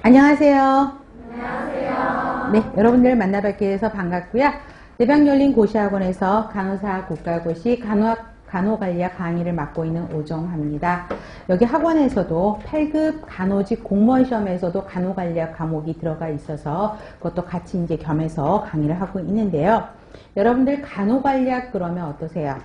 안녕하세요. 안녕하세요. 네, 여러분들 만나뵙게 돼서 반갑고요. 대방열린 고시학원에서 간호사 국가고시 간호관리학 강의를 맡고 있는 오정화입니다. 여기 학원에서도 8급 간호직 공무원 시험에서도 간호관리학 과목이 들어가 있어서 그것도 같이 이제 겸해서 강의를 하고 있는데요. 여러분들 간호관리학 그러면 어떠세요?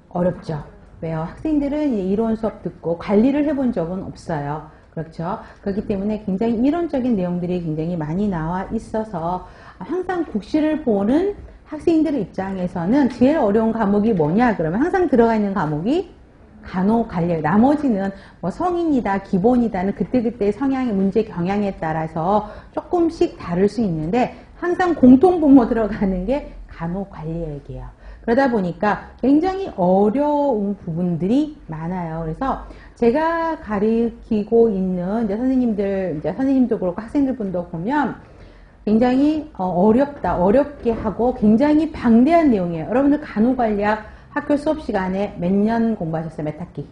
어렵죠? 왜요? 학생들은 이론 수업 듣고 관리를 해본 적은 없어요. 그렇죠? 그렇기 때문에 굉장히 이론적인 내용들이 굉장히 많이 나와 있어서 항상 국시를 보는 학생들의 입장에서는 제일 어려운 과목이 뭐냐? 그러면 항상 들어가 있는 과목이 간호관리학. 나머지는 뭐 성인이다, 기본이다는 그때그때 성향의 문제 경향에 따라서 조금씩 다를 수 있는데 항상 공통분모 들어가는 게 간호관리학이에요. 그러다 보니까 굉장히 어려운 부분들이 많아요. 그래서 제가 가르치고 있는 이제 선생님도 그렇고 학생들분도 보면 굉장히 어렵게 하고 굉장히 방대한 내용이에요. 여러분들 간호관리학 학교 수업 시간에 몇 년 공부하셨어요? 몇 학기?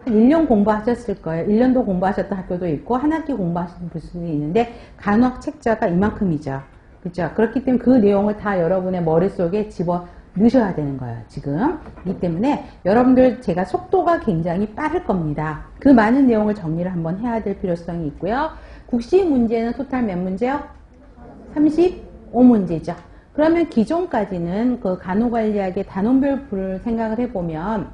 한 1년 공부하셨을 거예요. 1년도 공부하셨던 학교도 있고 한 학기 공부하시는 분도 있는데 간호학 책자가 이만큼이죠. 그렇죠? 그렇기 때문에 그 내용을 다 여러분의 머릿속에 집어 넣으셔야 되는 거예요, 지금. 이 때문에 여러분들 제가 속도가 굉장히 빠를 겁니다. 그 많은 내용을 정리를 한번 해야 될 필요성이 있고요. 국시 문제는 토탈 몇 문제요? 35문제죠. 그러면 기존까지는 그 간호관리학의 단원별부를 생각을 해보면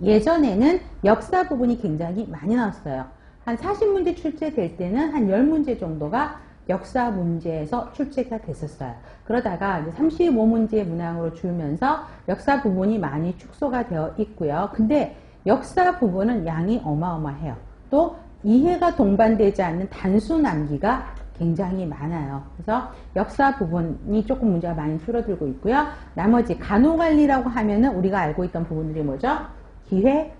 예전에는 역사 부분이 굉장히 많이 나왔어요. 한 40문제 출제될 때는 한 10문제 정도가 역사 문제에서 출제가 됐었어요. 그러다가 이제 35문제 문항으로 줄면서 역사 부분이 많이 축소가 되어 있고요. 근데 역사 부분은 양이 어마어마해요. 또 이해가 동반되지 않는 단순 암기가 굉장히 많아요. 그래서 역사 부분이 조금 문제가 많이 줄어들고 있고요. 나머지 간호관리라고 하면은 우리가 알고 있던 부분들이 뭐죠? 기획,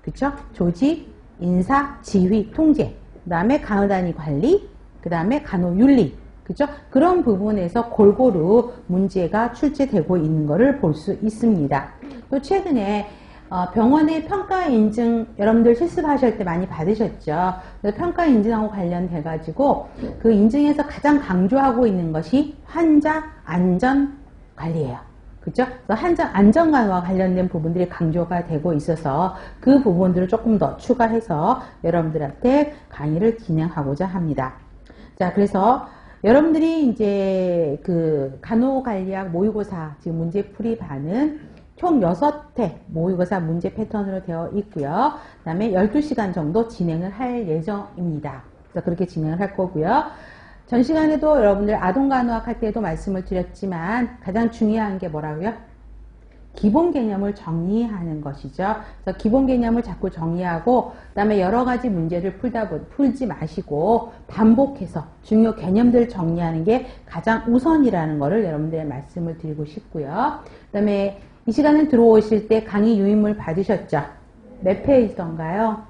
그쵸? 조직, 인사, 지휘, 통제, 그 다음에 간호단위 관리, 그 다음에 간호윤리, 그죠? 그런 부분에서 골고루 문제가 출제되고 있는 것을 볼 수 있습니다. 또 최근에 병원의 평가 인증 여러분들 실습하실 때 많이 받으셨죠? 그래서 평가 인증하고 관련돼 가지고 그 인증에서 가장 강조하고 있는 것이 환자 안전 관리예요. 그죠? 그래서 환자 안전관리와 관련된 부분들이 강조가 되고 있어서 그 부분들을 조금 더 추가해서 여러분들한테 강의를 진행하고자 합니다. 자, 그래서 여러분들이 이제 그 간호관리학 모의고사 지금 문제풀이반은 총 6회 모의고사 문제 패턴으로 되어 있고요. 그 다음에 12시간 정도 진행을 할 예정입니다. 그래서 그렇게 진행을 할 거고요. 전 시간에도 여러분들 아동간호학 할 때도 말씀을 드렸지만 가장 중요한 게 뭐라고요? 기본 개념을 정리하는 것이죠. 그래서 기본 개념을 자꾸 정리하고 그 다음에 여러 가지 문제를 풀지 마시고 반복해서 중요 개념들을 정리하는 게 가장 우선이라는 것을 여러분들의 말씀을 드리고 싶고요. 그 다음에 이 시간에 들어오실 때 강의 유인물 받으셨죠? 몇 페이지던가요?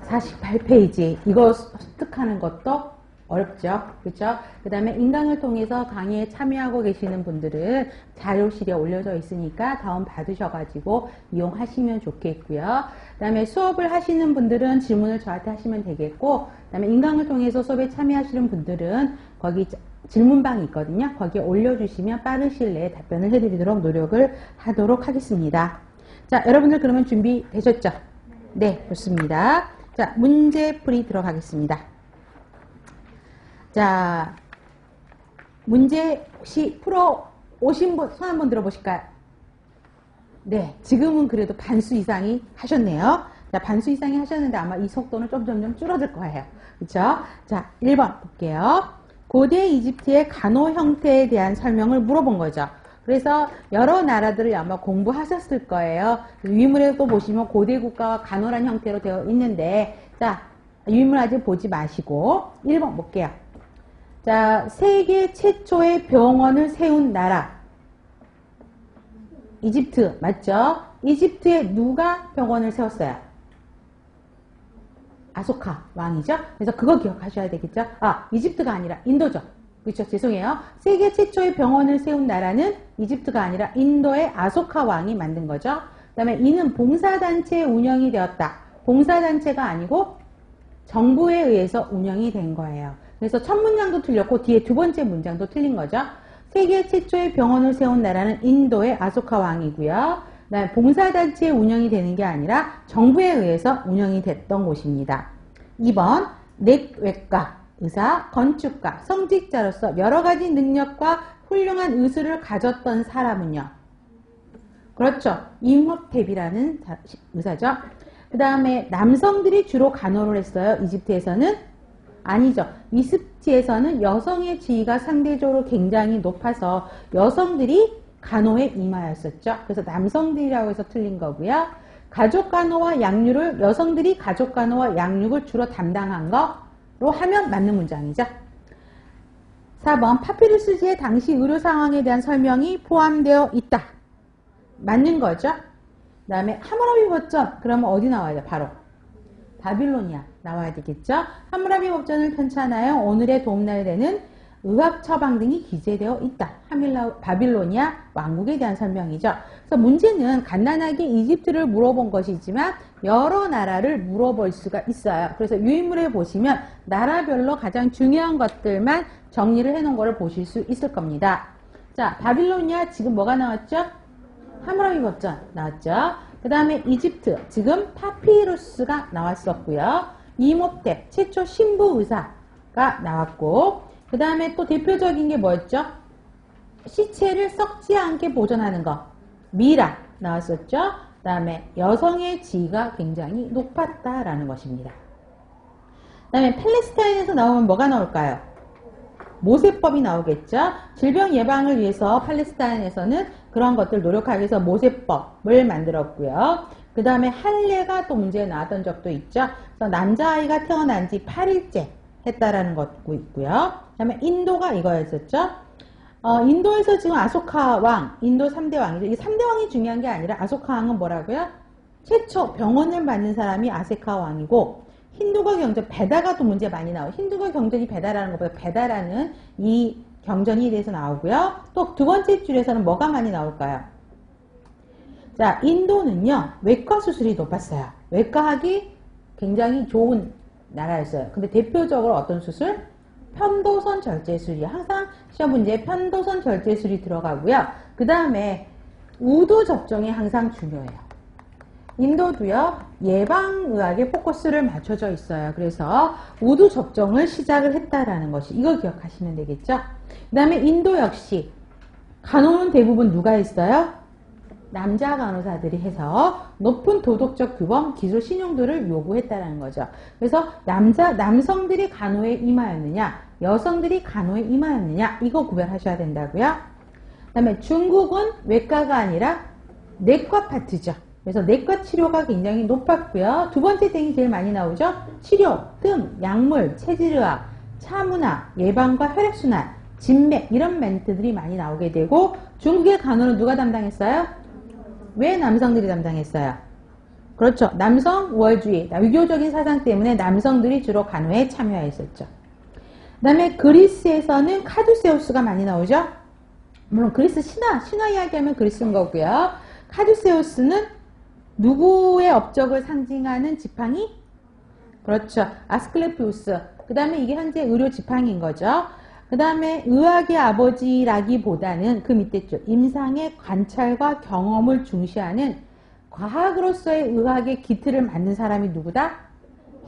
48페이지. 이거 습득하는 것도 어렵죠. 그렇죠? 그 다음에 인강을 통해서 강의에 참여하고 계시는 분들은 자료실에 올려져 있으니까 다운 받으셔가지고 이용하시면 좋겠고요. 그 다음에 수업을 하시는 분들은 질문을 저한테 하시면 되겠고, 그 다음에 인강을 통해서 수업에 참여하시는 분들은 거기 질문방이 있거든요. 거기에 올려주시면 빠른 시일 내에 답변을 해드리도록 노력을 하도록 하겠습니다. 자, 여러분들 그러면 준비되셨죠? 네, 좋습니다. 자, 문제풀이 들어가겠습니다. 자, 문제 혹시 풀어 오신 분 손 한번 들어보실까요? 네, 지금은 그래도 반수 이상이 하셨네요. 자, 반수 이상이 하셨는데 아마 이 속도는 점점 줄어들 거예요. 그렇죠? 자, 1번 볼게요. 고대 이집트의 간호 형태에 대한 설명을 물어본 거죠. 그래서 여러 나라들을 아마 공부하셨을 거예요. 유인물에 또 보시면 고대 국가와 간호란 형태로 되어 있는데, 자, 유인물 아직 보지 마시고 1번 볼게요. 자, 세계 최초의 병원을 세운 나라. 이집트, 맞죠? 이집트에 누가 병원을 세웠어요? 아소카 왕이죠? 그래서 그거 기억하셔야 되겠죠? 아, 이집트가 아니라 인도죠. 그렇죠? 죄송해요. 세계 최초의 병원을 세운 나라는 이집트가 아니라 인도의 아소카 왕이 만든 거죠. 그 다음에 이는 봉사단체 운영이 되었다. 봉사단체가 아니고 정부에 의해서 운영이 된 거예요. 그래서 첫 문장도 틀렸고 뒤에 두 번째 문장도 틀린 거죠. 세계 최초의 병원을 세운 나라는 인도의 아소카 왕이고요. 그다음에 봉사단체에 운영이 되는 게 아니라 정부에 의해서 운영이 됐던 곳입니다. 2번 내외과, 의사, 건축가, 성직자로서 여러 가지 능력과 훌륭한 의술을 가졌던 사람은요. 그렇죠. 임호텝이라는 의사죠. 그 다음에 남성들이 주로 간호를 했어요. 이집트에서는? 아니죠. 이집트에서는 여성의 지위가 상대적으로 굉장히 높아서 여성들이 간호에 임하였었죠. 그래서 남성들이라고 해서 틀린 거고요. 가족 간호와 양육을 여성들이 가족 간호와 양육을 주로 담당한 거로 하면 맞는 문장이죠. 4번 파피루스지의 당시 의료 상황에 대한 설명이 포함되어 있다. 맞는 거죠. 그 다음에 하무라비 법전 그러면 어디 나와야 돼? 바로 바빌로니아 나와야 되겠죠. 하무라비 법전을 편찬하여 오늘의 도움날 되는 의학 처방 등이 기재되어 있다. 바빌로니아 왕국에 대한 설명이죠. 그래서 문제는 간단하게 이집트를 물어본 것이지만 여러 나라를 물어볼 수가 있어요. 그래서 유인물에 보시면 나라별로 가장 중요한 것들만 정리를 해놓은 거를 보실 수 있을 겁니다. 자, 바빌로니아 지금 뭐가 나왔죠? 하무라비 법전 나왔죠. 그 다음에 이집트 지금 파피루스가 나왔었고요. 이모텝 최초 신부 의사가 나왔고, 그 다음에 또 대표적인 게 뭐였죠? 시체를 썩지 않게 보존하는 거 미라 나왔었죠. 그 다음에 여성의 지위가 굉장히 높았다라는 것입니다. 그 다음에 팔레스타인에서 나오면 뭐가 나올까요? 모세법이 나오겠죠. 질병 예방을 위해서 팔레스타인에서는 그런 것들 노력하기 위해서 모세법을 만들었고요. 그 다음에 할례가 또 문제에 나왔던 적도 있죠. 그래서 남자아이가 태어난 지 8일째 했다라는 것도 있고요. 그 다음에 인도가 이거였었죠. 인도에서 지금 아소카 왕, 인도 3대 왕이죠. 이 3대 왕이 중요한 게 아니라 아소카 왕은 뭐라고요? 최초 병원을 만든 사람이 아세카 왕이고, 힌두가 경전, 베다가 또 문제 많이 나와요. 힌두가 경전이 베다라는 것보다 베다라는 이 경전에 대해서 나오고요. 또 두 번째 줄에서는 뭐가 많이 나올까요? 자, 인도는요, 외과 수술이 높았어요. 외과학이 굉장히 좋은 나라였어요. 근데 대표적으로 어떤 수술? 편도선 절제술이요. 항상 시험 문제에 편도선 절제술이 들어가고요. 그 다음에 우두 접종이 항상 중요해요. 인도도요, 예방의학에 포커스를 맞춰져 있어요. 그래서 우두 접종을 시작을 했다라는 것이, 이거 기억하시면 되겠죠? 그 다음에 인도 역시 간호는 대부분 누가 했어요? 남자 간호사들이 해서 높은 도덕적 규범, 기술 신용도를 요구했다는 거죠. 그래서 남성들이 간호에 임하였느냐, 여성들이 간호에 임하였느냐, 이거 구별하셔야 된다고요. 그 다음에 중국은 외과가 아니라 내과 파트죠. 그래서 내과 치료가 굉장히 높았고요. 두 번째 땡이 제일 많이 나오죠. 치료, 뜸, 약물, 체질의학, 차문화, 예방과 혈액순환, 진맥 이런 멘트들이 많이 나오게 되고, 중국의 간호는 누가 담당했어요? 왜 남성들이 담당했어요? 그렇죠. 남성 우월주의, 위교적인 사상 때문에 남성들이 주로 간호에 참여했었죠. 그 다음에 그리스에서는 카두세우스가 많이 나오죠. 물론 그리스 신화 이야기하면 그리스인 거고요. 카두세우스는 누구의 업적을 상징하는 지팡이? 그렇죠. 아스클레피우스. 그 다음에 이게 현재 의료 지팡이인 거죠. 그 다음에 의학의 아버지라기보다는 그 밑에 줄 임상의 관찰과 경험을 중시하는 과학으로서의 의학의 기틀을 만든 사람이 누구다?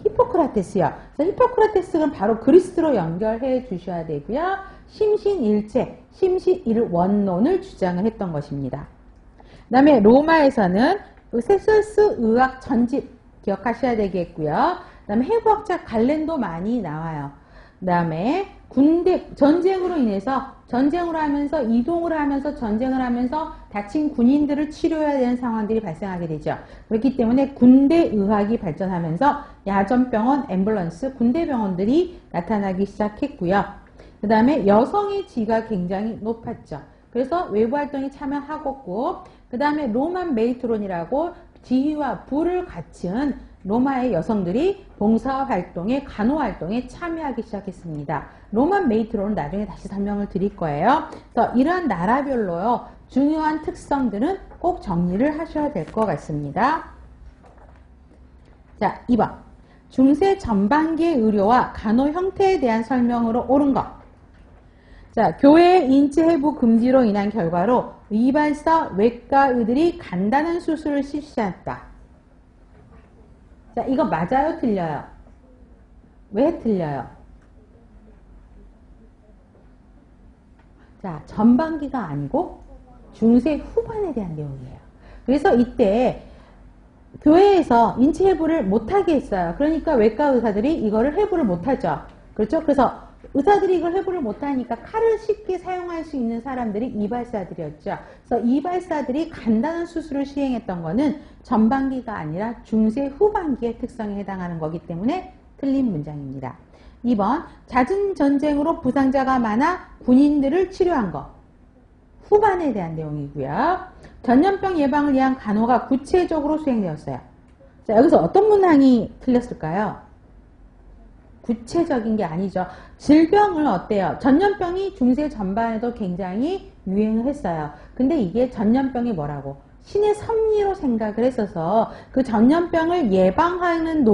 히포크라테스요. 그래서 히포크라테스는 바로 그리스로 연결해 주셔야 되고요. 심신일체, 심신일원론을 주장을 했던 것입니다. 그 다음에 로마에서는 섹서스 의학 전집 기억하셔야 되겠고요. 그 다음에 해부학자 갈렌도 많이 나와요. 그 다음에 전쟁으로 인해서 전쟁을 하면서 이동을 하면서 전쟁을 하면서 다친 군인들을 치료해야 되는 상황들이 발생하게 되죠. 그렇기 때문에 군대 의학이 발전하면서 야전병원, 앰뷸런스, 군대병원들이 나타나기 시작했고요. 그 다음에 여성의 지위가 굉장히 높았죠. 그래서 외부 활동에 참여하고, 그 다음에 로만 메이트론이라고 지위와 부를 갖춘 로마의 여성들이 봉사활동에, 간호활동에 참여하기 시작했습니다. 로만 메이트론은 나중에 다시 설명을 드릴 거예요. 그래서 이러한 나라별로요, 중요한 특성들은 꼭 정리를 하셔야 될 것 같습니다. 자, 2번. 중세 전반기의 의료와 간호 형태에 대한 설명으로 옳은 것. 자, 교회의 인체 해부 금지로 인한 결과로 이발사, 외과의들이 간단한 수술을 실시했다. 자, 이거 맞아요? 틀려요? 왜 틀려요? 자, 전반기가 아니고 중세 후반에 대한 내용이에요. 그래서 이때 교회에서 인체 해부를 못하게 했어요. 그러니까 외과 의사들이 이거를 해부를 못하죠. 그렇죠? 그래서 의사들이 이걸 해부를 못하니까 칼을 쉽게 사용할 수 있는 사람들이 이발사들이었죠. 그래서 이발사들이 간단한 수술을 시행했던 거는 전반기가 아니라 중세 후반기의 특성에 해당하는 거기 때문에 틀린 문장입니다. 2번, 잦은 전쟁으로 부상자가 많아 군인들을 치료한 것. 후반에 대한 내용이고요. 전염병 예방을 위한 간호가 구체적으로 수행되었어요. 자, 여기서 어떤 문항이 틀렸을까요? 구체적인 게 아니죠. 질병을 어때요? 전염병이 중세 전반에도 굉장히 유행을 했어요. 근데 이게 전염병이 뭐라고? 신의 섭리로 생각을 했어서 그 전염병을 예방하는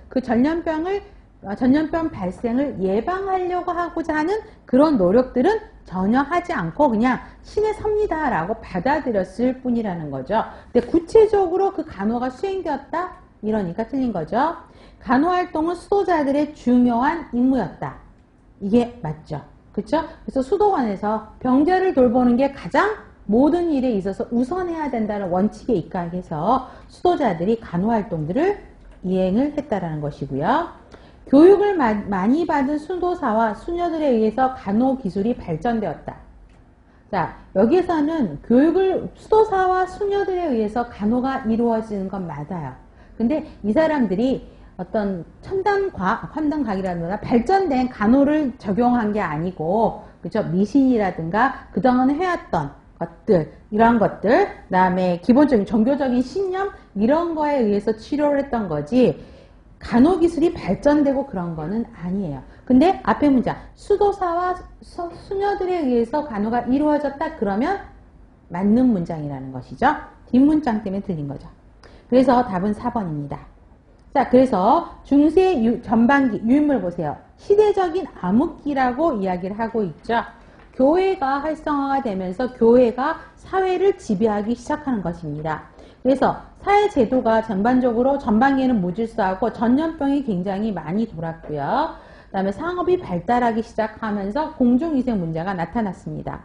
그 전염병 발생을 예방하려고 하고자 하는 그런 노력들은 전혀 하지 않고 그냥 신의 섭리다라고 받아들였을 뿐이라는 거죠. 근데 구체적으로 그 간호가 수행되었다? 이러니까 틀린 거죠. 간호활동은 수도자들의 중요한 임무였다. 이게 맞죠. 그렇죠? 그래서 수도관에서 병자를 돌보는 게 가장 모든 일에 있어서 우선해야 된다는 원칙에 입각해서 수도자들이 간호활동들을 이행을 했다라는 것이고요. 교육을 많이 받은 수도사와 수녀들에 의해서 간호기술이 발전되었다. 자, 여기에서는 수도사와 수녀들에 의해서 간호가 이루어지는 건 맞아요. 근데 이 사람들이 어떤 첨단과학이라든가 발전된 간호를 적용한 게 아니고, 그죠? 미신이라든가 그동안 해왔던 것들, 이런 것들, 그 다음에 기본적인 종교적인 신념, 이런 거에 의해서 치료를 했던 거지, 간호기술이 발전되고 그런 거는 아니에요. 근데 앞에 문장, 수도사와 수녀들에 의해서 간호가 이루어졌다 그러면 맞는 문장이라는 것이죠. 뒷문장 때문에 틀린 거죠. 그래서 답은 4번입니다. 자, 그래서 중세 전반기 유인물 보세요. 시대적인 암흑기라고 이야기를 하고 있죠. 교회가 활성화가 되면서 교회가 사회를 지배하기 시작하는 것입니다. 그래서 사회제도가 전반기에는 무질서하고 전염병이 굉장히 많이 돌았고요. 그 다음에 상업이 발달하기 시작하면서 공중위생 문제가 나타났습니다.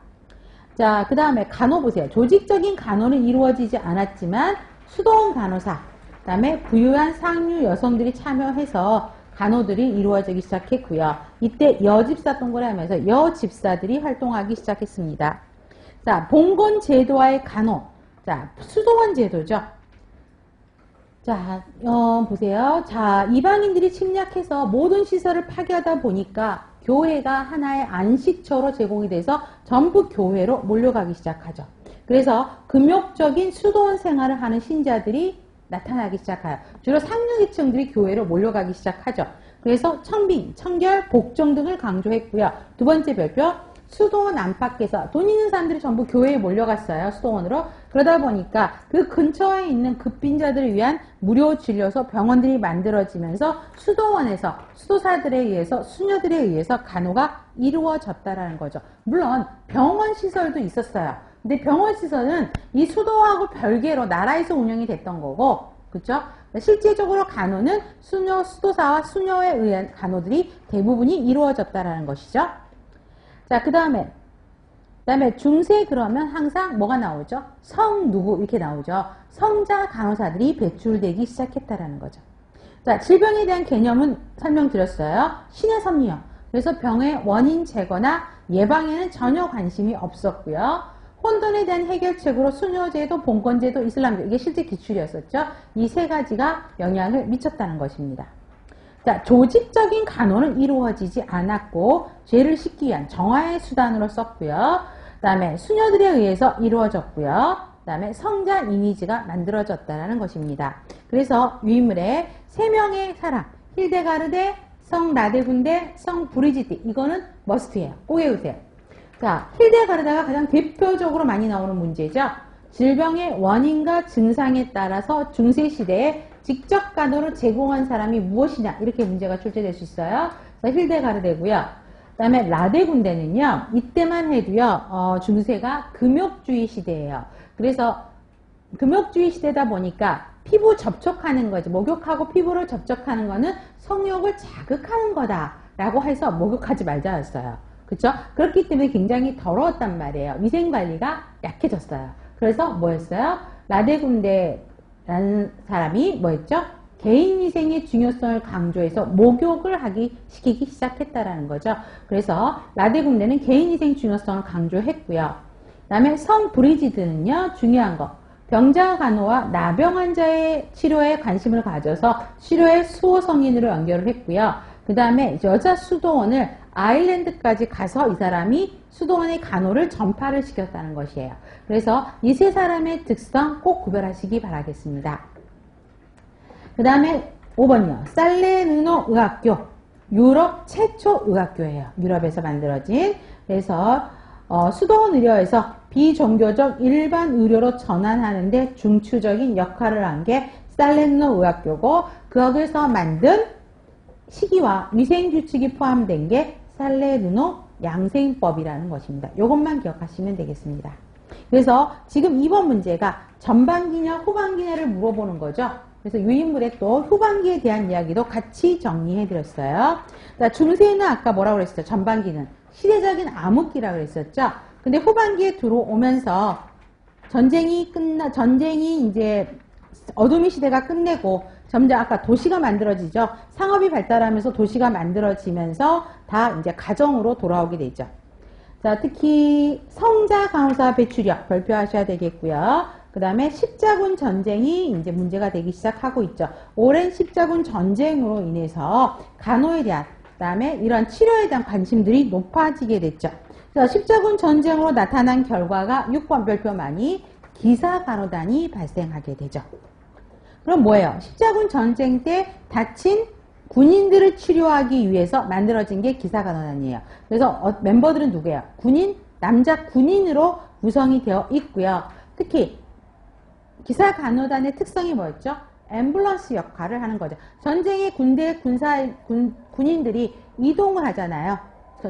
자, 그 다음에 간호 보세요. 조직적인 간호는 이루어지지 않았지만 수도원 간호사, 그 다음에 부유한 상류 여성들이 참여해서 간호들이 이루어지기 시작했고요. 이때 여집사 동거래 하면서 여집사들이 활동하기 시작했습니다. 자, 봉건 제도와의 간호. 자, 수도원 제도죠. 자, 보세요. 자, 이방인들이 침략해서 모든 시설을 파괴하다 보니까 교회가 하나의 안식처로 제공이 돼서 전부 교회로 몰려가기 시작하죠. 그래서 금욕적인 수도원 생활을 하는 신자들이 나타나기 시작해요. 주로 상류계층들이 교회로 몰려가기 시작하죠. 그래서 청빙, 청결, 복종 등을 강조했고요. 두 번째 별표, 수도원 안팎에서 돈 있는 사람들이 전부 교회에 몰려갔어요. 수도원으로. 그러다 보니까 그 근처에 있는 급빈자들을 위한 무료 진료소, 병원들이 만들어지면서 수도원에서 수도사들에 의해서, 수녀들에 의해서 간호가 이루어졌다라는 거죠. 물론 병원 시설도 있었어요. 근데 병원 시설은 이 수도하고 별개로 나라에서 운영이 됐던 거고, 그렇죠? 실제적으로 간호는 수도사와 수녀에 의한 간호들이 대부분이 이루어졌다라는 것이죠. 자, 그 다음에 중세 그러면 항상 뭐가 나오죠? 성 누구 이렇게 나오죠. 성자 간호사들이 배출되기 시작했다라는 거죠. 자, 질병에 대한 개념은 설명드렸어요. 신의 섭리요. 그래서 병의 원인 제거나 예방에는 전혀 관심이 없었고요. 혼돈에 대한 해결책으로 수녀제도, 봉건제도, 이슬람교, 이게 실제 기출이었었죠. 이 세 가지가 영향을 미쳤다는 것입니다. 자, 조직적인 간호는 이루어지지 않았고 죄를 씻기 위한 정화의 수단으로 썼고요. 그 다음에 수녀들에 의해서 이루어졌고요. 그 다음에 성자 이미지가 만들어졌다는 것입니다. 그래서 유인물에 세 명의 사람, 힐데가르데, 성 라데군데, 성 브리지트, 이거는 머스트예요. 꼭 외우세요. 자, 힐데가르다가 가장 대표적으로 많이 나오는 문제죠. 질병의 원인과 증상에 따라서 중세시대에 직접 간호를 제공한 사람이 무엇이냐 이렇게 문제가 출제될 수 있어요. 그래서 힐데가르데고요. 그 다음에 라데군데는요. 이때만 해도요. 중세가 금욕주의 시대예요. 그래서 금욕주의 시대다 보니까 피부 접촉하는 거지. 목욕하고 피부를 접촉하는 거는 성욕을 자극하는 거다라고 해서 목욕하지 말자였어요. 그쵸? 그렇기 때문에 굉장히 더러웠단 말이에요. 위생관리가 약해졌어요. 그래서 뭐였어요? 라데군데라는 사람이 뭐였죠? 개인위생의 중요성을 강조해서 목욕을 시키기 시작했다라는 거죠. 그래서 라데군데는 개인위생 중요성을 강조했고요. 그 다음에 성 브리지드는요. 중요한 거. 병자 간호와 나병 환자의 치료에 관심을 가져서 치료의 수호 성인으로 연결을 했고요. 그 다음에 여자 수도원을 아일랜드까지 가서 이 사람이 수도원의 간호를 전파를 시켰다는 것이에요. 그래서 이 세 사람의 특성 꼭 구별하시기 바라겠습니다. 그 다음에 5번이요. 살레르노 의학교. 유럽 최초 의학교예요. 유럽에서 만들어진. 그래서 수도원 의료에서 비종교적 일반 의료로 전환하는데 중추적인 역할을 한 게 살레르노 의학교고 거기서 만든 식이와 위생규칙이 포함된 게 살레르노 양생법이라는 것입니다. 이것만 기억하시면 되겠습니다. 그래서 지금 이번 문제가 전반기냐 후반기냐를 물어보는 거죠. 그래서 유인물에 또 후반기에 대한 이야기도 같이 정리해 드렸어요. 중세는 아까 뭐라고 그랬어요? 전반기는 시대적인 암흑기라고 그랬었죠. 근데 후반기에 들어오면서 전쟁이 이제 어둠의 시대가 끝내고 점점 아까 도시가 만들어지죠. 상업이 발달하면서 도시가 만들어지면서 다 이제 가정으로 돌아오게 되죠. 자, 특히 성자 간호사 배출력 발표하셔야 되겠고요. 그 다음에 십자군 전쟁이 이제 문제가 되기 시작하고 있죠. 오랜 십자군 전쟁으로 인해서 간호에 대한, 그 다음에 이런 치료에 대한 관심들이 높아지게 됐죠. 그래서 십자군 전쟁으로 나타난 결과가 6번 별표만이 기사간호단이 발생하게 되죠. 그럼 뭐예요? 십자군 전쟁 때 다친 군인들을 치료하기 위해서 만들어진 게 기사간호단이에요. 그래서 멤버들은 누구예요? 남자 군인으로 구성이 되어 있고요. 특히 기사간호단의 특성이 뭐였죠? 앰뷸런스 역할을 하는 거죠. 전쟁에 군인들이 이동을 하잖아요.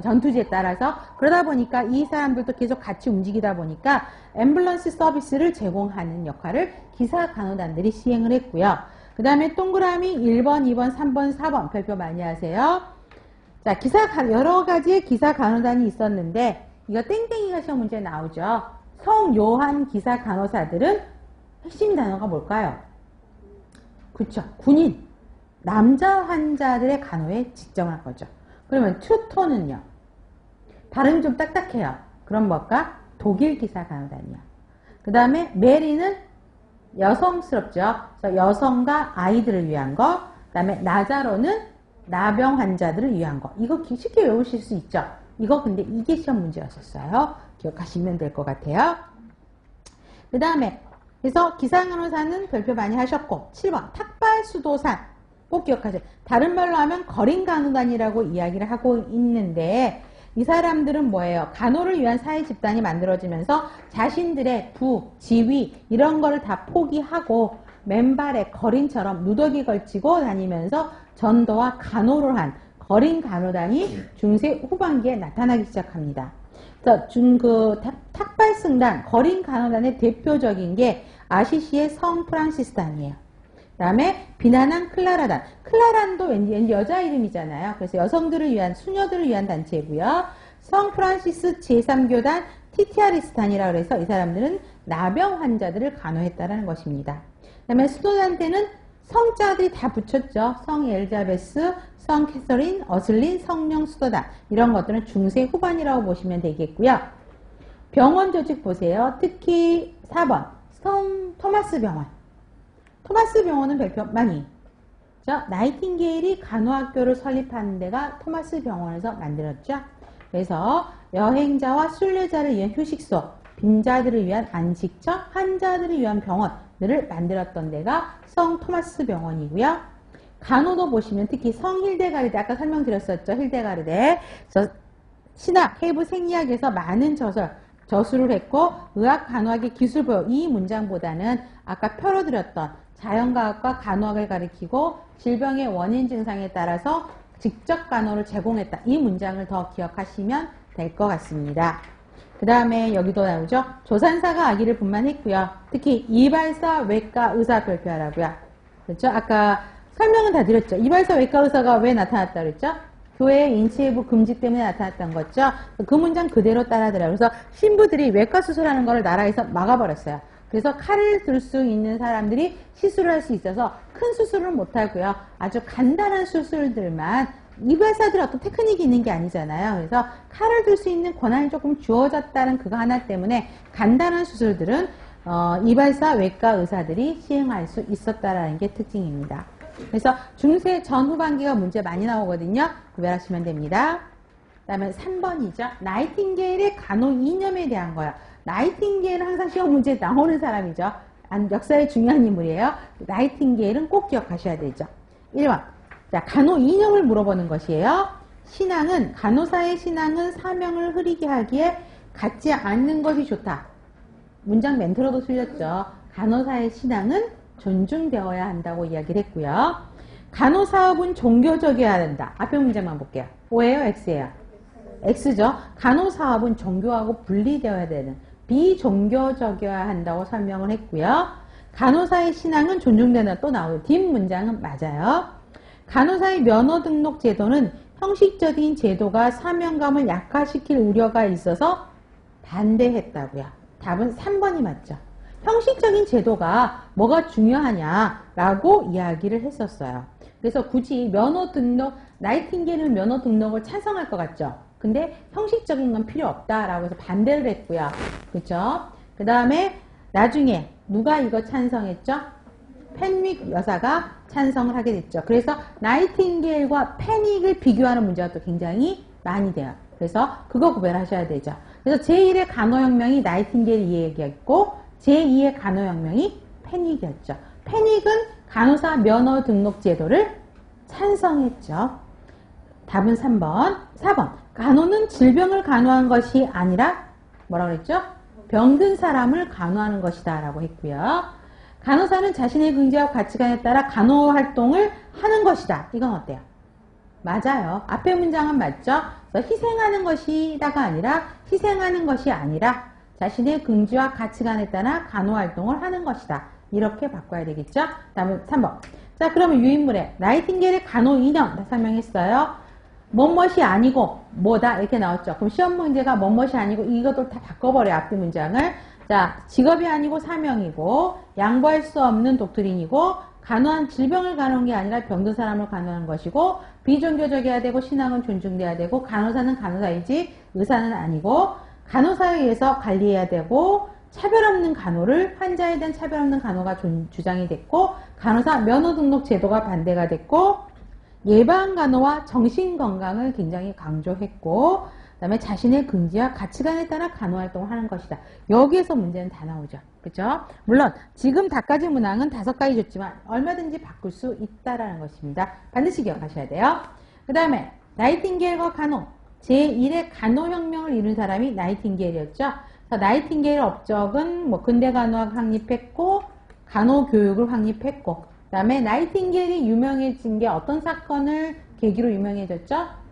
전투지에 따라서. 그러다 보니까 이 사람들도 계속 같이 움직이다 보니까 앰뷸런스 서비스를 제공하는 역할을 기사간호단들이 시행을 했고요. 그 다음에 동그라미 1번, 2번, 3번, 4번 별표 많이 하세요. 자, 여러 가지의 기사간호단이 있었는데 이거 땡땡이가 시험 문제에 나오죠. 성요한 기사간호사들은 핵심 단어가 뭘까요? 그쵸. 군인. 남자 환자들의 간호에 집중한 거죠. 그러면 튜터는요. 발음이 좀 딱딱해요. 그럼 뭘까? 독일 기사간호단이요. 그 다음에 메리는 여성스럽죠. 그래서 여성과 아이들을 위한 거. 그 다음에 나자로는 나병 환자들을 위한 거. 이거 쉽게 외우실 수 있죠. 이거 근데 이게 시험 문제였었어요. 기억하시면 될 것 같아요. 그 다음에 그래서 기사간호사는 별표 많이 하셨고 7번 탁발수도산 꼭 기억하세요. 다른 말로 하면 거린간호단이라고 이야기를 하고 있는데 이 사람들은 뭐예요? 간호를 위한 사회 집단이 만들어지면서 자신들의 부, 지위 이런 거를 다 포기하고 맨발에 거린처럼 누더기 걸치고 다니면서 전도와 간호를 한 거린간호단이 중세 후반기에 나타나기 시작합니다. 그래서 탁발승단, 거린간호단의 대표적인 게 아시시의 성 프란시스단이에요. 그 다음에 비난한 클라라단. 클라란도 왠지 여자 이름이잖아요. 그래서 여성들을 위한, 수녀들을 위한 단체고요. 성 프란시스 제3교단 티티아리스탄이라고 해서 이 사람들은 나병 환자들을 간호했다는 것입니다. 그 다음에 수도단테는 성자들이 다 붙였죠. 성 엘자베스, 성 캐서린, 어슬린, 성령 수도단. 이런 것들은 중세 후반이라고 보시면 되겠고요. 병원 조직 보세요. 특히 4번 성 토마스 병원. 토마스 병원은 별표 많이. 나이팅게일이 간호학교를 설립하는 데가 토마스 병원에서 만들었죠. 그래서 여행자와 순례자를 위한 휴식소, 빈자들을 위한 안식처, 환자들을 위한 병원들을 만들었던 데가 성 토마스 병원이고요. 간호도 보시면 특히 성 힐데가르데, 아까 설명드렸었죠. 힐데가르데. 신학, 해부 생리학에서 많은 저술을 했고 의학 간호학의 기술 보여 이 문장보다는 아까 펴로드렸던 자연과학과 간호학을 가리키고 질병의 원인 증상에 따라서 직접 간호를 제공했다. 이 문장을 더 기억하시면 될 것 같습니다. 그 다음에 여기도 나오죠. 조산사가 아기를 분만했고요. 특히 이발사, 외과 의사 별표하라고요. 그렇죠? 아까 설명은 다 드렸죠. 이발사, 외과 의사가 왜 나타났다 그랬죠? 교회 인체부 금지 때문에 나타났던 거죠. 그 문장 그대로 따라하더라고요. 그래서 신부들이 외과 수술하는 거를 나라에서 막아버렸어요. 그래서 칼을 들 수 있는 사람들이 시술을 할 수 있어서 큰 수술은 못하고요. 아주 간단한 수술들만, 이발사들이 어떤 테크닉이 있는 게 아니잖아요. 그래서 칼을 들 수 있는 권한이 조금 주어졌다는 그거 하나 때문에 간단한 수술들은 이발사, 외과 의사들이 시행할 수 있었다라는 게 특징입니다. 그래서 중세 전후반기가 문제 많이 나오거든요. 구별하시면 됩니다. 그 다음에 3번이죠. 나이팅게일의 간호 이념에 대한 거야. 나이팅게일은 항상 시험 문제에 나오는 사람이죠. 역사의 중요한 인물이에요. 나이팅게일은 꼭 기억하셔야 되죠. 1번. 자, 간호 이념을 물어보는 것이에요. 신앙은, 간호사의 신앙은 사명을 흐리게 하기에 갖지 않는 것이 좋다. 문장 멘트로도 틀렸죠. 간호사의 신앙은 존중되어야 한다고 이야기를 했고요. 간호사업은 종교적이어야 한다. 앞에 문장만 볼게요. O예요? X예요? X죠. 간호사업은 종교하고 분리되어야 되는, 비종교적이어야 한다고 설명을 했고요. 간호사의 신앙은 존중된다. 또 나오고 뒷문장은 맞아요. 간호사의 면허 등록 제도는 형식적인 제도가 사명감을 약화시킬 우려가 있어서 반대했다고요. 답은 3번이 맞죠. 형식적인 제도가 뭐가 중요하냐라고 이야기를 했었어요. 그래서 굳이 면허 등록, 나이팅게일은 면허 등록을 찬성할 것 같죠. 근데 형식적인 건 필요 없다라고 해서 반대를 했고요. 그렇죠? 그 다음에 나중에 누가 이거 찬성했죠? 펜윅 여사가 찬성을 하게 됐죠. 그래서 나이팅게일과 펜윅을 비교하는 문제가 또 굉장히 많이 돼요. 그래서 그거 구별하셔야 되죠. 그래서 제1의 간호혁명이 나이팅게일 이야기였고 제2의 간호혁명이 펜윅이었죠. 펜윅은 간호사 면허 등록 제도를 찬성했죠. 답은 3번. 4번. 간호는 질병을 간호한 것이 아니라 뭐라고 그랬죠? 병든 사람을 간호하는 것이다 라고 했고요. 간호사는 자신의 긍지와 가치관에 따라 간호 활동을 하는 것이다. 이건 어때요? 맞아요. 앞에 문장은 맞죠? 그래서 희생하는 것이다가 아니라 희생하는 것이 아니라 자신의 긍지와 가치관에 따라 간호 활동을 하는 것이다. 이렇게 바꿔야 되겠죠? 다음은 3번. 자, 그러면 유인물에 나이팅게일의 간호 이념 다 설명했어요. 뭐뭇이 아니고 뭐다 이렇게 나왔죠. 그럼 시험 문제가 뭐뭇이 아니고 이것도 다 바꿔버려요. 앞뒤 문장을. 자, 직업이 아니고 사명이고 양보할 수 없는 독트린이고 간호한 질병을 간호한 게 아니라 병든 사람을 간호하는 것이고 비종교적이어야 되고 신앙은 존중돼야 되고 간호사는 간호사이지 의사는 아니고 간호사에 의해서 관리해야 되고 차별 없는 간호를 환자에 대한 차별 없는 간호가 주장이 됐고 간호사 면허 등록 제도가 반대가 됐고 예방 간호와 정신 건강을 굉장히 강조했고 그다음에 자신의 긍지와 가치관에 따라 간호 활동을 하는 것이다. 여기에서 문제는 다 나오죠. 그렇죠? 물론 지금 다까지 문항은 5가지 줬지만 얼마든지 바꿀 수 있다라는 것입니다. 반드시 기억하셔야 돼요. 그 다음에 나이팅게일과 간호 제1의 간호혁명을 이룬 사람이 나이팅게일이었죠. 나이팅게일 업적은 뭐 근대 간호학 확립했고 간호교육을 확립했고 그 다음에 나이팅게일이 유명해진 게 어떤 사건을 계기로 유명해졌죠?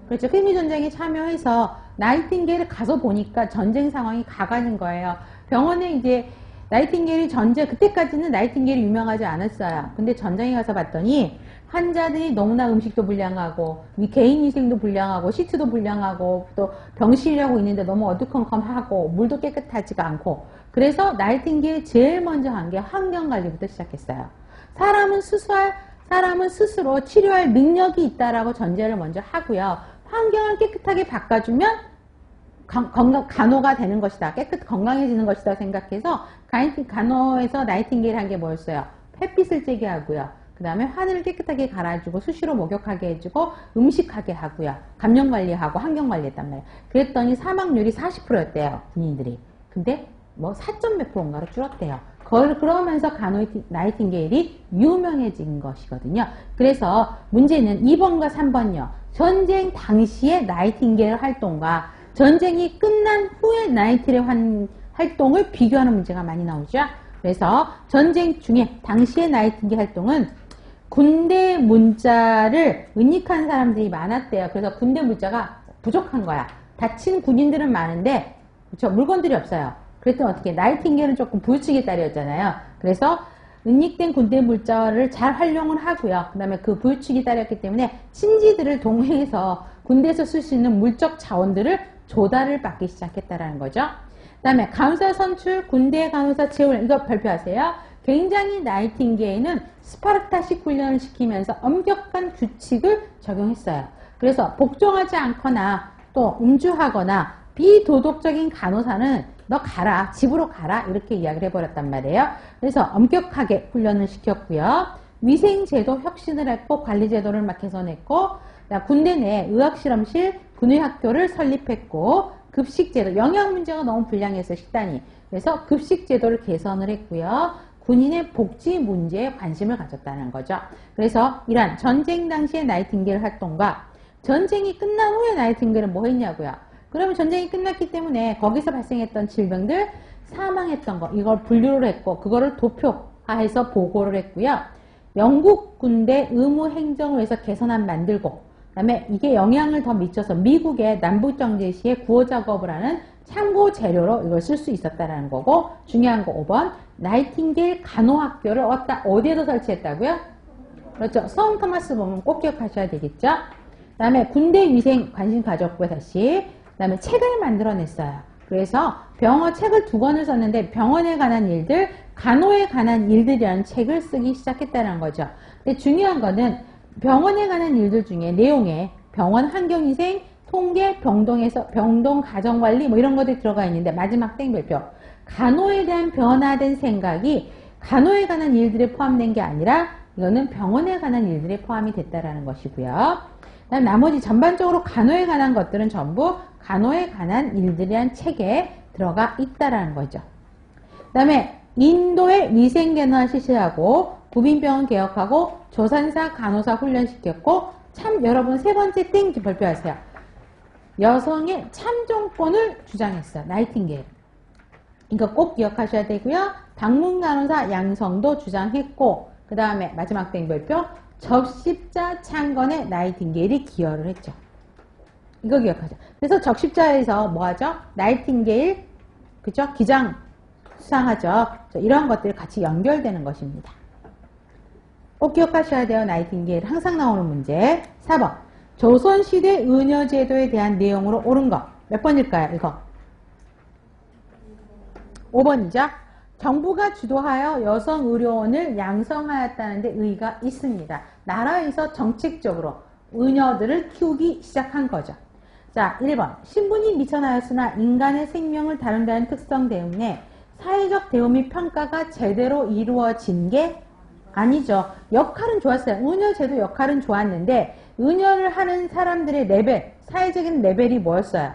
그렇죠. 크림미 전쟁에 참여해서 나이팅게일을 가서 보니까 전쟁 상황이 가가는 거예요. 병원에 이제 나이팅게일이 그때까지는 나이팅게일이 유명하지 않았어요. 근데 전쟁에 가서 봤더니 환자들이 너무나 음식도 불량하고 개인 위생도 불량하고 시트도 불량하고 또 병실이라고 있는데 너무 어두컴컴하고 물도 깨끗하지가 않고 그래서 나이팅게일이 제일 먼저 한 게 환경관리부터 시작했어요. 사람은 스스로 치료할 능력이 있다라고 전제를 먼저 하고요. 환경을 깨끗하게 바꿔주면 간호가 되는 것이다. 건강해지는 것이다 생각해서 간호에서 나이팅게일 한 게 뭐였어요? 햇빛을 쬐게 하고요. 그 다음에 하늘을 깨끗하게 갈아주고 수시로 목욕하게 해주고 음식하게 하고요. 감염관리하고 환경관리했단 말이에요. 그랬더니 사망률이 40%였대요. 군인들이. 근데 뭐 4.몇 %인가로 줄었대요. 그러면서 나이팅게일이 유명해진 것이거든요. 그래서 문제는 2번과 3번이요. 전쟁 당시의 나이팅게일 활동과 전쟁이 끝난 후의 나이팅게일 활동을 비교하는 문제가 많이 나오죠. 그래서 전쟁 중에 당시의 나이팅게일 활동은 군대 문자를 은닉한 사람들이 많았대요. 그래서 군대 문자가 부족한 거야. 다친 군인들은 많은데 그쵸? 물건들이 없어요. 그랬더니 어떻게 나이팅게일은 조금 부유층의 딸이었잖아요. 그래서 은닉된 군대 물자를 잘 활용을 하고요. 그 다음에 그 부유층이 딸이었기 때문에 친지들을 동행해서 군대에서 쓸 수 있는 물적 자원들을 조달을 받기 시작했다라는 거죠. 그 다음에 간호사 선출, 군대 간호사 채용, 이거 발표하세요. 굉장히 나이팅게일은 스파르타식 훈련을 시키면서 엄격한 규칙을 적용했어요. 그래서 복종하지 않거나 또 음주하거나 비도덕적인 간호사는 너 가라, 집으로 가라, 이렇게 이야기를 해버렸단 말이에요. 그래서 엄격하게 훈련을 시켰고요. 위생제도 혁신을 했고 관리제도를 막 개선했고, 군대 내 의학실험실, 군의학교를 설립했고, 급식제도, 영양 문제가 너무 불량해서 식단이. 그래서 급식제도를 개선을 했고요. 군인의 복지 문제에 관심을 가졌다는 거죠. 그래서 이러한 전쟁 당시의 나이팅게일 활동과 전쟁이 끝난 후에 나이팅게일은 뭐 했냐고요. 그러면 전쟁이 끝났기 때문에 거기서 발생했던 질병들, 사망했던 거, 이걸 분류를 했고 그거를 도표화해서 보고를 했고요. 영국 군대 의무 행정을 위해서 개선안 만들고, 그 다음에 이게 영향을 더 미쳐서 미국의 남북정제 시에 구호 작업을 하는 참고 재료로 이걸 쓸 수 있었다는 거고, 중요한 거 5번, 나이팅게일 간호학교를 어디에도 설치했다고요? 그렇죠. 성 토마스 보면 꼭 기억하셔야 되겠죠. 그 다음에 군대 위생 관심 가졌고요. 다시 그 다음에 책을 만들어냈어요. 그래서 병원 책을 2권을 썼는데 병원에 관한 일들, 간호에 관한 일들이라는 책을 쓰기 시작했다는 거죠. 근데 중요한 거는 병원에 관한 일들 중에 내용에 병원 환경위생, 통계, 병동 가정관리 뭐 이런 것들이 들어가 있는데 마지막 땡별표. 간호에 대한 변화된 생각이 간호에 관한 일들에 포함된 게 아니라 이거는 병원에 관한 일들에 포함이 됐다라는 것이고요. 그다음 나머지 전반적으로 간호에 관한 것들은 전부 간호에 관한 일들이란 책에 들어가 있다라는 거죠. 그 다음에 인도의 위생개선을 실시하고 구빈병원 개혁하고 조산사 간호사 훈련시켰고, 참 여러분 3번째 땡지 발표하세요. 여성의 참정권을 주장했어요. 나이팅게일. 이거 꼭 기억하셔야 되고요. 방문간호사 양성도 주장했고, 그 다음에 마지막 땡별표, 적십자 창건에 나이팅게일이 기여를 했죠. 이거 기억하죠. 그래서 적십자에서 뭐 하죠? 나이팅게일, 그죠? 기장 수상하죠. 이런 것들이 같이 연결되는 것입니다. 꼭 기억하셔야 돼요. 나이팅게일 항상 나오는 문제. 4번. 조선시대 의녀제도에 대한 내용으로 옳은 거. 몇 번일까요? 이거. 5번이죠. 정부가 주도하여 여성 의료원을 양성하였다는 데 의의가 있습니다. 나라에서 정책적으로 의녀들을 키우기 시작한 거죠. 자, 1번. 신분이 미천하였으나 인간의 생명을 다룬다는 특성 때문에 사회적 대우 및 평가가 제대로 이루어진 게 아니죠. 역할은 좋았어요. 의녀제도 역할은 좋았는데 의녀를 하는 사람들의 레벨, 사회적인 레벨이 뭐였어요?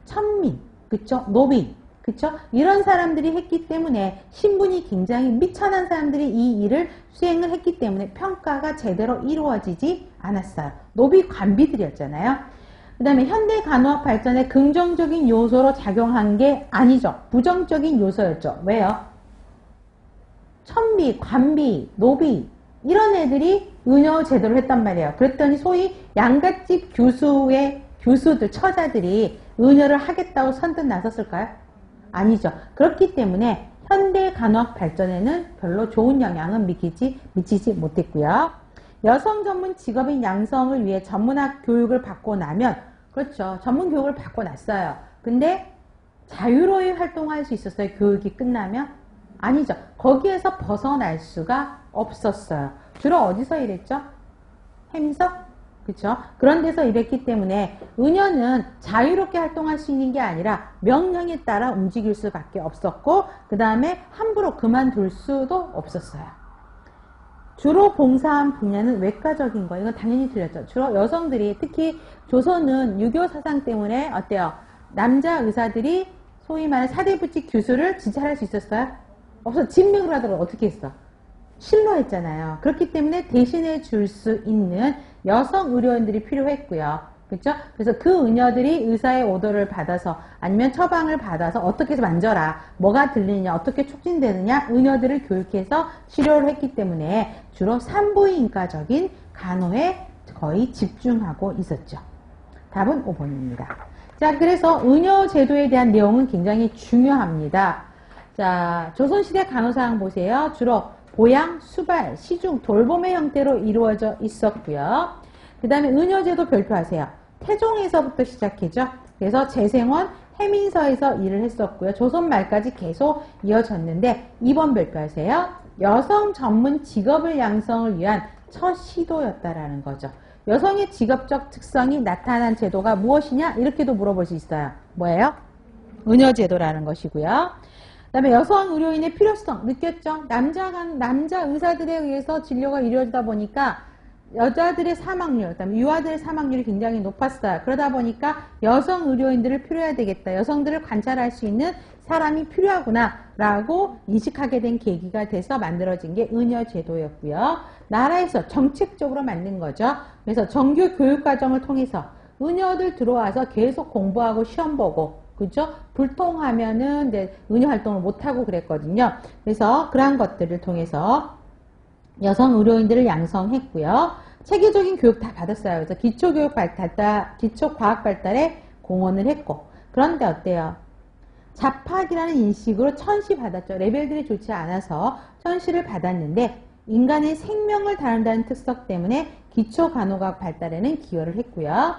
천민, 그쵸? 노빈, 그쵸? 이런 사람들이 했기 때문에 신분이 굉장히 미천한 사람들이 이 일을 수행을 했기 때문에 평가가 제대로 이루어지지 않았어요. 노비 관비들이었잖아요. 그 다음에 현대 간호학 발전에 긍정적인 요소로 작용한 게 아니죠. 부정적인 요소였죠. 왜요? 천비, 관비, 노비 이런 애들이 의녀 제도를 했단 말이에요. 그랬더니 소위 양갓집 교수들, 처자들이 의녀를 하겠다고 선뜻 나섰을까요? 아니죠. 그렇기 때문에 현대 간호학 발전에는 별로 좋은 영향은 미치지 못했고요. 여성 전문 직업인 양성을 위해 전문학 교육을 받고 나면, 그렇죠. 전문 교육을 받고 났어요. 근데 자유로이 활동할 수 있었어요. 교육이 끝나면? 아니죠. 거기에서 벗어날 수가 없었어요. 주로 어디서 일했죠? 햄석? 그쵸? 그런 데서 일했기 때문에 의녀는 자유롭게 활동할 수 있는 게 아니라 명령에 따라 움직일 수밖에 없었고, 그 다음에 함부로 그만둘 수도 없었어요. 주로 봉사한 분야는 외과적인 거예요. 이건 당연히 틀렸죠. 주로 여성들이, 특히 조선은 유교 사상 때문에 어때요? 남자 의사들이 소위 말하는 사대부직 교수를 진찰할 수 있었어요? 없어. 진맥을 하더라도 어떻게 했어? 실로 했잖아요. 그렇기 때문에 대신해 줄 수 있는 여성 의료인들이 필요했고요. 그렇죠? 그래서 그 의녀들이 의사의 오더를 받아서 아니면 처방을 받아서 어떻게 해서 만져라, 뭐가 들리느냐, 어떻게 촉진되느냐, 의녀들을 교육해서 치료를 했기 때문에 주로 산부인과적인 간호에 거의 집중하고 있었죠. 답은 5번입니다. 자, 그래서 의녀 제도에 대한 내용은 굉장히 중요합니다. 자, 조선시대 간호사항 보세요. 주로 보양, 수발, 시중, 돌봄의 형태로 이루어져 있었고요. 그 다음에 의녀제도 별표하세요. 태종에서부터 시작했죠. 그래서 재생원, 해민서에서 일을 했었고요. 조선 말까지 계속 이어졌는데 2번 별표하세요. 여성 전문 직업을 양성을 위한 첫 시도였다라는 거죠. 여성의 직업적 특성이 나타난 제도가 무엇이냐? 이렇게도 물어볼 수 있어요. 뭐예요? 의녀제도라는 것이고요. 그 다음에 여성 의료인의 필요성 느꼈죠? 남자 의사들에 의해서 진료가 이루어지다 보니까 여자들의 사망률, 그다음에 유아들의 사망률이 굉장히 높았어요. 그러다 보니까 여성 의료인들을 필요해야 되겠다. 여성들을 관찰할 수 있는 사람이 필요하구나 라고 인식하게 된 계기가 돼서 만들어진 게 의녀제도였고요. 나라에서 정책적으로 만든 거죠. 그래서 정규 교육과정을 통해서 의녀들 들어와서 계속 공부하고 시험 보고, 그죠? 불통하면은 이제 의료 활동을 못하고 그랬거든요. 그래서 그러한 것들을 통해서 여성 의료인들을 양성했고요. 체계적인 교육 다 받았어요. 그래서 기초과학 발달에 공헌을 했고. 그런데 어때요? 잡학이라는 인식으로 천시 받았죠. 레벨들이 좋지 않아서 천시를 받았는데 인간의 생명을 다룬다는 특성 때문에 기초간호과학 발달에는 기여를 했고요.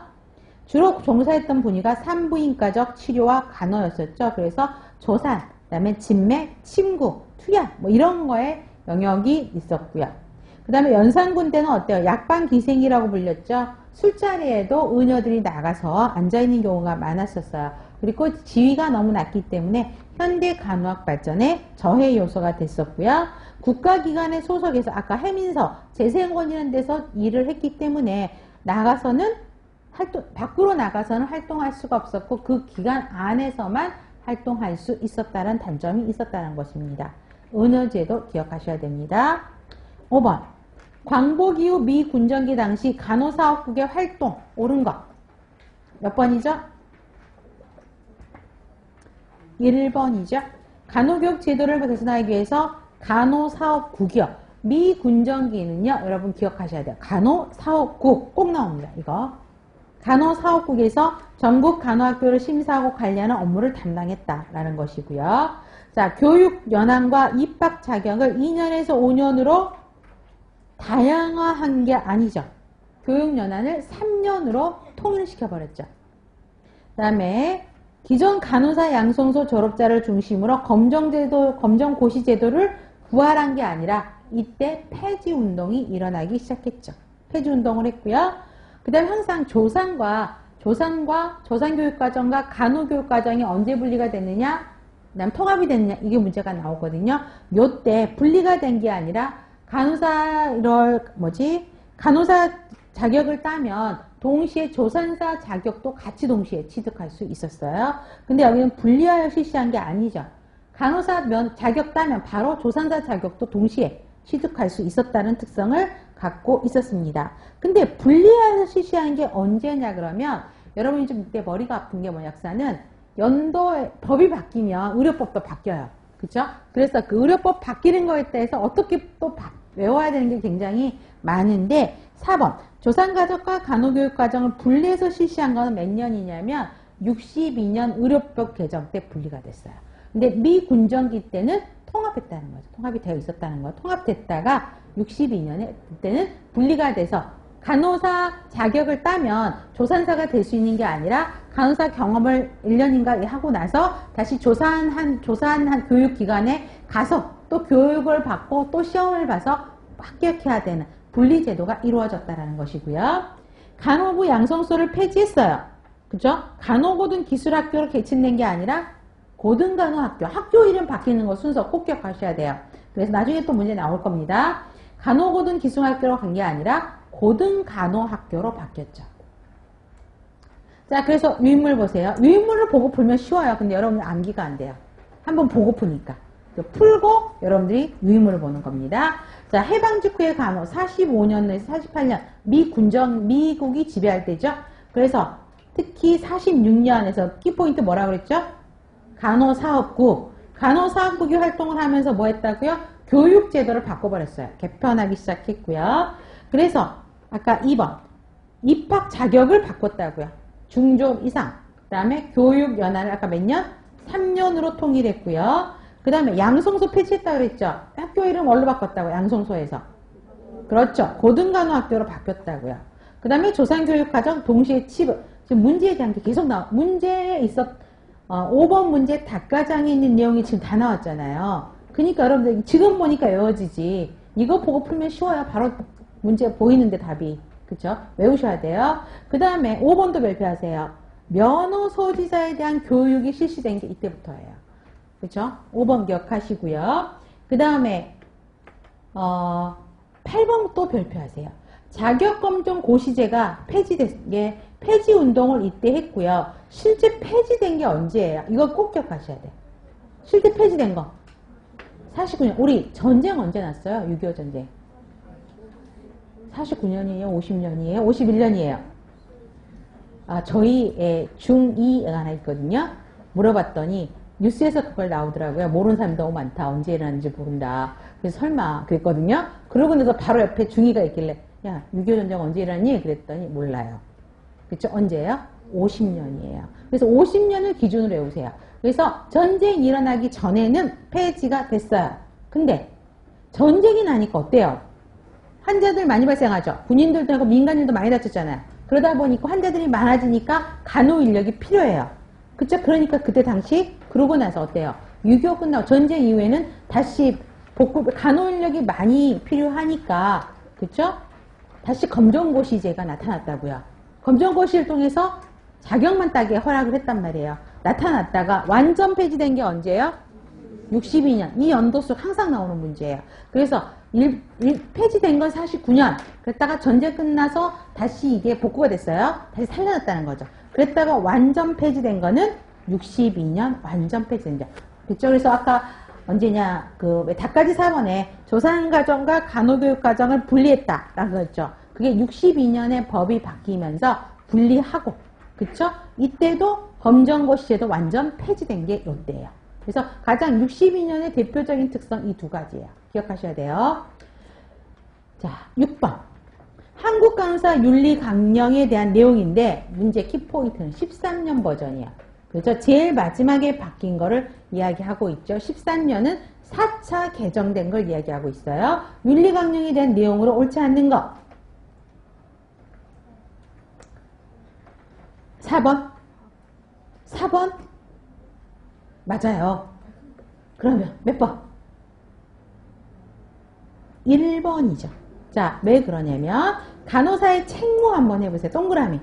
주로 종사했던 분야가 산부인과적 치료와 간호였었죠. 그래서 조산, 그다음에 진맥, 침구, 투약 뭐 이런 거에 영역이 있었고요. 그 다음에 연산군 때는 어때요? 약방기생이라고 불렸죠. 술자리에도 의녀들이 나가서 앉아있는 경우가 많았었어요. 그리고 지위가 너무 낮기 때문에 현대 간호학 발전에 저해 요소가 됐었고요. 국가기관의 소속에서 아까 해민서, 재생원이라는 데서 일을 했기 때문에 밖으로 나가서는 활동할 수가 없었고 그 기간 안에서만 활동할 수 있었다는 단점이 있었다는 것입니다. 의녀제도 기억하셔야 됩니다. 5번. 광복 이후 미 군정기 당시 간호사업국의 활동 옳은 것. 몇 번이죠? 1번이죠. 간호교육 제도를 개선하기 위해서 간호사업국이요. 미 군정기는요. 여러분 기억하셔야 돼요. 간호사업국 꼭 나옵니다. 이거. 간호사업국에서 전국 간호학교를 심사하고 관리하는 업무를 담당했다라는 것이고요. 자, 교육 연한과 입학 자격을 2년에서 5년으로 다양화한 게 아니죠. 교육 연한을 3년으로 통일시켜버렸죠. 그 다음에 기존 간호사 양성소 졸업자를 중심으로 검정고시 제도를 부활한 게 아니라 이때 폐지운동이 일어나기 시작했죠. 폐지운동을 했고요. 그 다음에 항상 조산교육과정과 간호교육과정이 언제 분리가 됐느냐, 그 다음 통합이 됐느냐, 이게 문제가 나오거든요. 요때 분리가 된 게 아니라 간호사 자격을 따면 동시에 조산사 자격도 같이 동시에 취득할 수 있었어요. 근데 여기는 분리하여 실시한 게 아니죠. 간호사 자격 따면 바로 조산사 자격도 동시에 취득할 수 있었다는 특성을 갖고 있었습니다. 근데 분리해서 실시한 게 언제냐 그러면 여러분이 좀 이때 머리가 아픈 게 역사는 연도에 법이 바뀌면 의료법도 바뀌어요. 그렇죠? 그래서 그 의료법 바뀌는 거에 대해서 어떻게 또 외워야 되는 게 굉장히 많은데 4번 조산가족과 간호교육과정을 분리해서 실시한 거는 몇 년이냐면 62년 의료법 개정 때 분리가 됐어요. 근데 미군정기 때는 통합했다는 거죠. 통합이 되어 있었다는 거. 통합됐다가 62년에 그때는 분리가 돼서 간호사 자격을 따면 조산사가 될 수 있는 게 아니라 간호사 경험을 1년인가 하고 나서 다시 조사한 교육기관에 가서 또 교육을 받고 또 시험을 봐서 합격해야 되는 분리제도가 이루어졌다는 것이고요. 간호부 양성소를 폐지했어요. 그죠? 간호고등 기술학교로 개칭된 게 아니라 고등간호학교, 학교 이름 바뀌는 거 순서 꼭 기억하셔야 돼요. 그래서 나중에 또 문제 나올 겁니다. 간호고등 기술학교로 간 게 아니라 고등간호학교로 바뀌었죠. 자, 그래서 유인물 보세요. 유인물을 보고 풀면 쉬워요. 근데 여러분 암기가 안 돼요. 한번 보고 푸니까. 풀고 여러분들이 유인물을 보는 겁니다. 자, 해방 직후의 간호 45년에서 48년 미국이 지배할 때죠. 그래서 특히 46년에서 키포인트 뭐라 그랬죠? 간호사업국. 간호사업국이 활동을 하면서 뭐 했다고요? 교육제도를 바꿔버렸어요. 개편하기 시작했고요. 그래서 아까 2번 입학 자격을 바꿨다고요. 중졸 이상. 그 다음에 교육연한을 아까 몇 년? 3년으로 통일했고요. 그 다음에 양성소 폐지했다고 그랬죠. 학교 이름 뭘로 바꿨다고요? 양성소에서. 그렇죠. 고등간호학교로 바뀌었다고요. 그 다음에 조상교육과정 동시에 취급. 지금 문제에 대한 게 계속 문제에 5번 문제 닭가장에 있는 내용이 지금 다 나왔잖아요. 그러니까 여러분들 지금 보니까 외워지지. 이거 보고 풀면 쉬워요. 바로 문제 보이는데 답이. 그쵸? 외우셔야 돼요. 그 다음에 5번도 발표하세요. 면허 소지자에 대한 교육이 실시된 게 이때부터예요. 그쵸? 5번 기억하시고요. 그 다음에 8번 또 발표하세요. 자격검정 고시제가 폐지된 게 폐지 운동을 이때 했고요. 실제 폐지된 게 언제예요? 이거 꼭 기억하셔야 돼요. 실제 폐지된 거. 49년. 우리 전쟁 언제 났어요? 6.25 전쟁. 49년이에요? 50년이에요? 51년이에요? 저희 중2가 하나 있거든요. 물어봤더니 뉴스에서 그걸 나오더라고요. 모르는 사람이 너무 많다. 언제 일어났는지 모른다. 그래서 설마 그랬거든요. 그러고 나서 바로 옆에 중2가 있길래 야, 6.25 전쟁 언제 일어났니? 그랬더니 몰라요. 그쵸? 언제예요? 50년이에요. 그래서 50년을 기준으로 외우세요. 그래서 전쟁이 일어나기 전에는 폐지가 됐어요. 근데 전쟁이 나니까 어때요? 환자들 많이 발생하죠. 군인들도 하고 민간인도 많이 다쳤잖아요. 그러다 보니까 환자들이 많아지니까 간호 인력이 필요해요. 그쵸? 그러니까 그때 당시 그러고 나서 어때요? 6.25 끝나고 전쟁 이후에는 다시 간호 인력이 많이 필요하니까 그쵸? 다시 검정고시제가 나타났다고요. 검정고시를 통해서 자격만 따게 허락을 했단 말이에요. 나타났다가 완전 폐지된 게 언제예요? 62년. 이 연도 속 항상 나오는 문제예요. 그래서 폐지된 건 49년. 그랬다가 전쟁 끝나서 다시 이게 복구가 됐어요. 다시 살려놨다는 거죠. 그랬다가 완전 폐지된 거는 62년 완전 폐지된 거. 그렇죠? 그래서 아까 언제냐 그 닭가지 4번에 조산가정과 간호교육과정을 분리했다라고 했죠. 그게 62년에 법이 바뀌면서 분리하고 그쵸? 이때도 검정고시제도 완전 폐지된 게 이때예요. 그래서 가장 62년의 대표적인 특성 이 두 가지예요. 기억하셔야 돼요. 자, 6번. 한국간호사 윤리강령에 대한 내용인데 문제 키포인트는 13년 버전이에요. 그래서 제일 마지막에 바뀐 거를 이야기하고 있죠. 13년은 4차 개정된 걸 이야기하고 있어요. 윤리강령에 대한 내용으로 옳지 않는 거. 4번? 4번? 맞아요. 그러면 몇 번? 1번이죠. 자, 왜 그러냐면 간호사의 책무 한번 해보세요. 동그라미.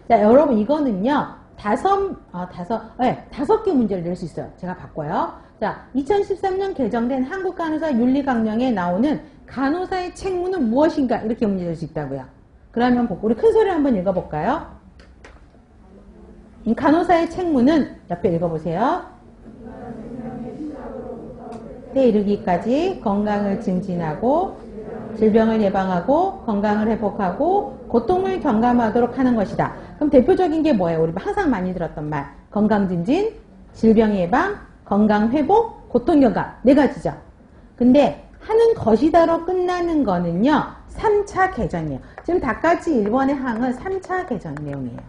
자, 여러분 이거는요. 다섯 개 문제를 낼 수 있어요. 제가 바꿔요. 자, 2013년 개정된 한국간호사 윤리강령에 나오는 간호사의 책무는 무엇인가? 이렇게 문제 낼 수 있다고요. 그러면 우리 큰 소리 한번 읽어볼까요? 간호사의 책무는 옆에 읽어보세요. 때 이르기까지 건강을 증진하고 질병을 예방하고 건강을 회복하고 고통을 경감하도록 하는 것이다. 그럼 대표적인 게 뭐예요? 우리 항상 많이 들었던 말. 건강 증진, 질병 예방, 건강 회복, 고통 경감. 네 가지죠. 근데 하는 것이다로 끝나는 거는요. 3차 개정이에요. 지금 닭가지 1번의 항은 3차 개정 내용이에요.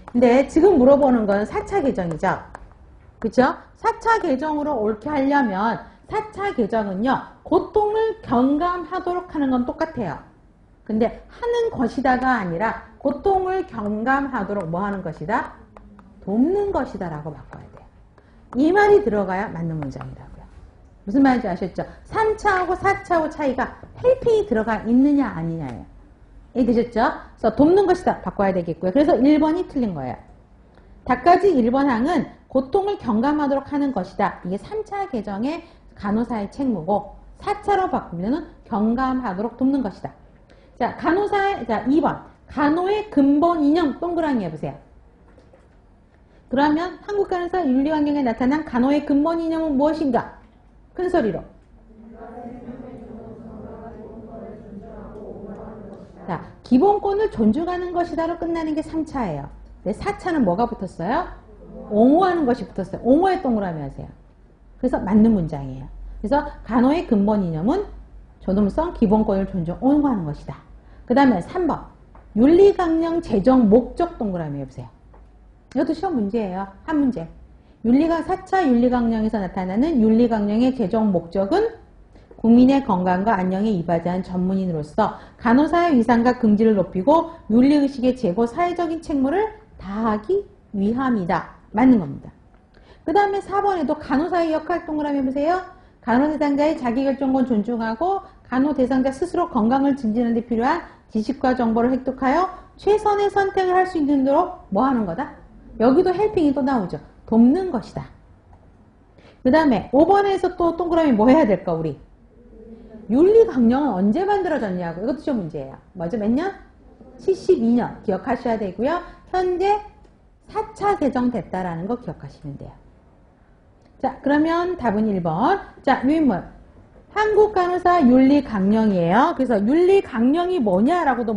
근데 지금 물어보는 건 4차 개정이죠. 그쵸? 4차 개정으로 옳게 하려면 4차 개정은요. 고통을 경감하도록 하는 건 똑같아요. 근데 하는 것이다가 아니라 고통을 경감하도록 뭐 하는 것이다? 돕는 것이다 라고 바꿔야 돼요. 이 말이 들어가야 맞는 문장이라고요. 무슨 말인지 아셨죠? 3차하고 4차하고 차이가 헬핑이 들어가 있느냐 아니냐예요. 이해되셨죠? 그래서 돕는 것이다 바꿔야 되겠고요. 그래서 1번이 틀린 거예요. 닭가지 1번 항은 고통을 경감하도록 하는 것이다. 이게 3차 개정의 간호사의 책무고 4차로 바꾸면 경감하도록 돕는 것이다. 자, 자, 2번. 간호의 근본 이념 동그라미 해보세요. 그러면 한국간호사 윤리환경에 나타난 간호의 근본 이념은 무엇인가? 큰소리로. 자, 기본권을 존중하는 것이다로 끝나는 게 3차예요. 근데 4차는 뭐가 붙었어요? 옹호하는 것이 붙었어요. 옹호에 동그라미 하세요. 그래서 맞는 문장이에요. 그래서 간호의 근본 이념은 존엄성, 기본권을 존중, 옹호하는 것이다. 그 다음에 3번. 윤리강령 제정 목적 동그라미 해보세요. 이것도 시험 문제예요. 한 문제. 4차 윤리강령에서 나타나는 윤리강령의 제정 목적은 국민의 건강과 안녕에 이바지한 전문인으로서 간호사의 위상과 긍지를 높이고 윤리의식의 제고 사회적인 책무를 다하기 위함이다. 맞는 겁니다. 그 다음에 4번에도 간호사의 역할 동그라미 해보세요. 간호 대상자의 자기결정권 존중하고 간호 대상자 스스로 건강을 증진하는 데 필요한 지식과 정보를 획득하여 최선의 선택을 할 수 있도록 뭐 하는 거다? 여기도 헬핑이 또 나오죠. 돕는 것이다. 그 다음에 5번에서 또 동그라미 뭐 해야 될까 우리? 윤리강령은 언제 만들어졌냐고. 이것도 좀 문제예요. 먼저 몇 년? 72년 기억하셔야 되고요. 현재 4차 개정됐다라는 거 기억하시면 돼요. 자, 그러면 답은 1번. 자, 유인물. 한국간호사 윤리강령이에요. 그래서 윤리강령이 뭐냐라고도